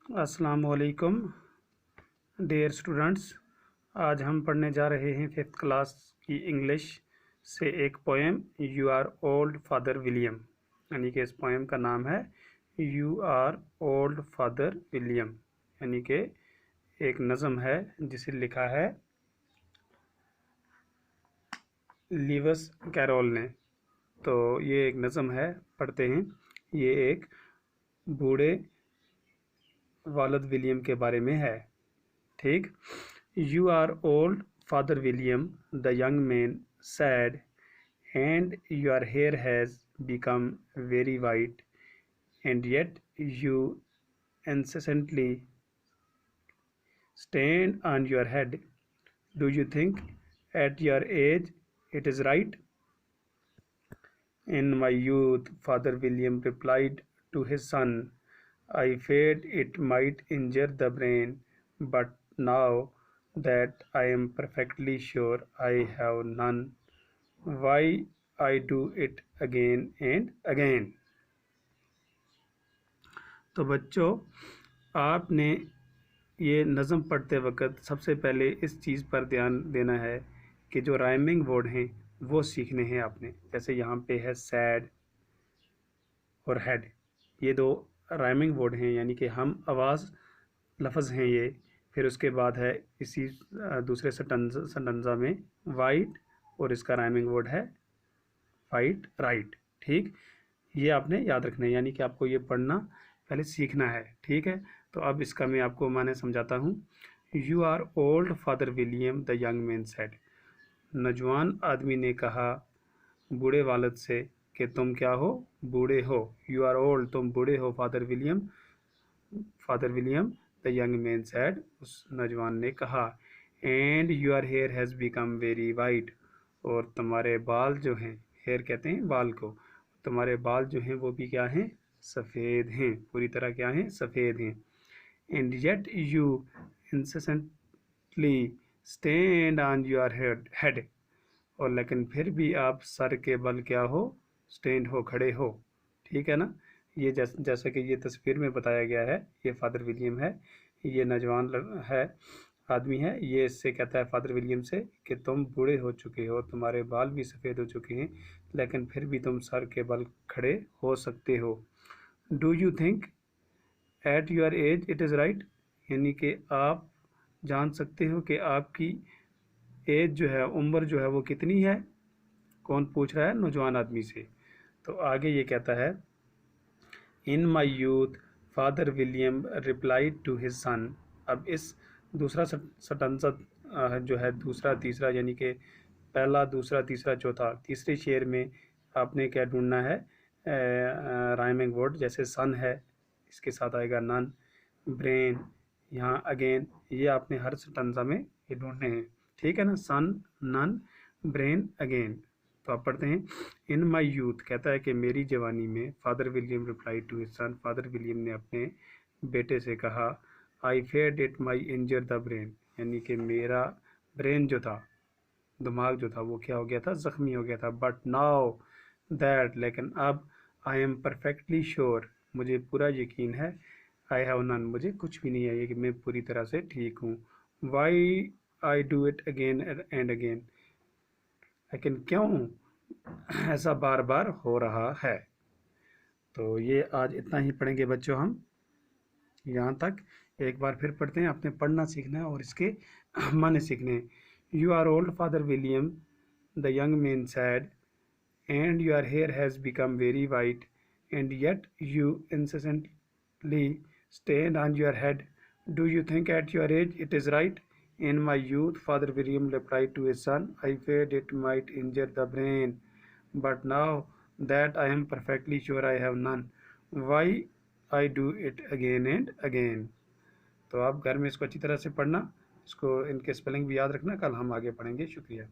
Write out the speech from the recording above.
अस्सलाम वालेकुम dear students. आज हम पढ़ने जा रहे हैं 5th क्लास की इंग्लिश से एक poem you are old father William, यानी कि इस पोएम का नाम है you are old father William, यानी कि एक नज़म है जिसे लिखा है लीविस कैरोल ने। तो ये एक नज़म है, पढ़ते हैं। ये एक बूढ़े वालिद विलियम के बारे में है। ठीक। You are old father William the young man said, and your hair has become very white, and yet you incessantly stand on your head. Do you think at your age it is right? In my youth, Father William replied to his son, I feared it might injure the brain, but now that I am perfectly sure I have none, why I do it again and again. तो बच्चों, आपने ये नज़म पढ़ते वक्त सबसे पहले इस चीज़ पर ध्यान देना है कि जो राइमिंग वर्ड हैं वो सीखने हैं आपने। जैसे यहाँ पे है सैड और हेड, ये दो राइमिंग वर्ड हैं, यानी कि हम आवाज़ लफ्ज़ हैं ये। फिर उसके बाद है इसी दूसरे सटंजा में वाइट, और इसका राइमिंग वर्ड है फाइट राइट। ठीक, ये आपने याद रखना है, यानी कि आपको ये पढ़ना पहले सीखना है। ठीक है, तो अब इसका मैं आपको माने समझाता हूँ। You are old father William the young man said, नौजवान आदमी ने कहा बूढ़े वालिद से कि तुम क्या हो, बूढ़े हो। यू आर ओल्ड, तुम बूढ़े हो। Father William the young man said, उस नौजवान ने कहा। And your hair has become very white, और तुम्हारे बाल जो हैं, हेयर कहते हैं बाल को, तुम्हारे बाल जो हैं वो भी क्या हैं, सफ़ेद हैं, पूरी तरह क्या हैं, सफ़ेद हैं। And yet you incessantly stand on your head, और लेकिन फिर भी आप सर के बल क्या हो, स्टैंड हो, खड़े हो। ठीक है ना। ये जैसा कि ये तस्वीर में बताया गया है, ये फादर विलियम है, ये नौजवान है, आदमी है। ये इससे कहता है फादर विलियम से कि तुम बूढ़े हो चुके हो, तुम्हारे बाल भी सफ़ेद हो चुके हैं, लेकिन फिर भी तुम सर के बल खड़े हो सकते हो। Do you think at your age it is right, यानी कि आप जान सकते हो कि आपकी एज जो है, उम्र जो है वो कितनी है। कौन पूछ रहा है, नौजवान आदमी से। तो आगे ये कहता है, in my youth father William replied to his son. अब इस दूसरा सटंसा जो है, दूसरा तीसरा, यानी कि पहला दूसरा तीसरा चौथा, तीसरे शेर में आपने क्या ढूंढना है, राइमिंग वर्ड। जैसे सन है, इसके साथ आएगा नन, ब्रेन, यहाँ अगेन, ये आपने हर सटंसा में ये ढूंढने हैं। ठीक है ना, सन, नन, ब्रेन, अगेन। तो आप पढ़ते हैं, इन माई यूथ, कहता है कि मेरी जवानी में। Father William reply to his son, father William ने अपने बेटे से कहा, I feared it might injure the brain, यानी कि मेरा ब्रेन जो था, दिमाग जो था, वो क्या हो गया था, ज़ख्मी हो गया था। बट नाउ दैट, लेकिन अब, आई एम परफेक्टली श्योर, मुझे पूरा यकीन है, आई हैव नन, मुझे कुछ भी नहीं है, ये कि मैं पूरी तरह से ठीक हूँ। Why I do it again and again, लेकिन क्यों ऐसा बार बार हो रहा है। तो ये आज इतना ही पढ़ेंगे बच्चों हम, यहाँ तक। एक बार फिर पढ़ते हैं, आपने पढ़ना सीखना है और इसके माने सीखने हैं। You are old father William the young man said, and your hair has become very white, and yet you incessantly stand on your head. Do you think at your age it is right? In my youth, Father William replied to his son, I feared it might injure the brain, but now that I am perfectly sure I have none, why I do it again and again. तो आप घर में इसको अच्छी तरह से पढ़ना, इसको, इनके स्पेलिंग भी याद रखना। कल हम आगे पढ़ेंगे। शुक्रिया।